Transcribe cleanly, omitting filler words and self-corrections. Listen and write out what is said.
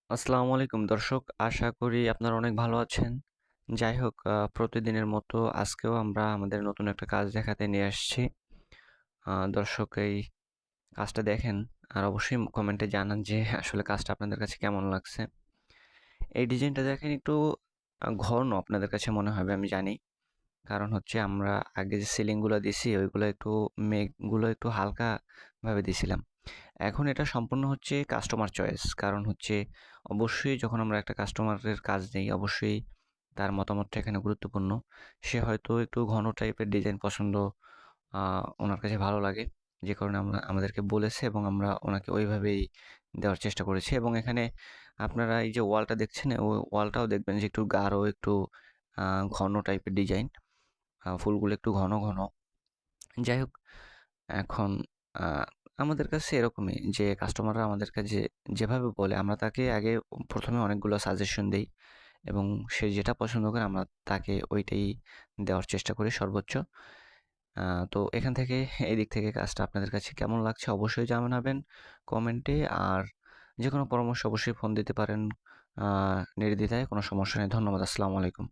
আসসালামু আলাইকুম দর্শক। আশা করি আপনারা অনেক ভালো আছেন। যাই হোক, প্রতিদিনের মতো আজকেও আমরা আমাদের নতুন একটা কাজ দেখাতে নিয়ে আসছি। দর্শক এই কাজটা দেখেন আর অবশ্যই কমেন্টে জানান যে আসলে কাজটা আপনাদের কাছে কেমন লাগছে। এই ডিজাইনটা দেখেন একটু ঘন আপনাদের কাছে মনে হবে আমি জানি। কারণ হচ্ছে আমরা আগে যে সিলিংগুলো দিছি ওইগুলো একটু মেঘগুলো একটু হালকাভাবে দিছিলাম। এখন এটা সম্পূর্ণ হচ্ছে কাস্টমার চয়েস। কারণ হচ্ছে অবশ্যই যখন আমরা একটা কাস্টমারের কাজ দেই, অবশ্যই তার মতামতটা এখানে গুরুত্বপূর্ণ। সে হয়তো একটু ঘন টাইপের ডিজাইন পছন্দ ওনার কাছে ভালো লাগে। যে কারণে আমাদেরকে বলেছে এবং আমরা ওনাকে ওইভাবেই দেওয়ার চেষ্টা করেছি এবং এখানে আপনারা এই যে ওয়ালটা দেখছেন, ওই ওয়ালটাও দেখবেন যে একটু গাঢ়, একটু ঘন টাইপের ডিজাইন। ফুলগুলো একটু ঘন, ঘন। যাই হোক, এখন আ আমাদের কাছে এরকমই যে কাস্টমাররা আমাদের কাছে যেভাবে বলে আমরা তাকে আগে ১ম এ অনেকগুলো সাজেশন দেই এবং সে যেটা পছন্দ করে আমরা তাকে ওইটাই দেওয়ার চেষ্টা করি সর্বোচ্চ। আ তো এখান থেকে এদিক থেকে কাজটা আপনাদের কাছে কেমন লাগছে অবশ্যই জানাবেন কমেন্টে। আর যেকোনো পরামর্শ অবশ্যই ফোন দিতে পারেন নির্দ্বিধায়, কোনো সমস্যা নেই। ধন্যবাদ। আসসালামু আলাইকুম।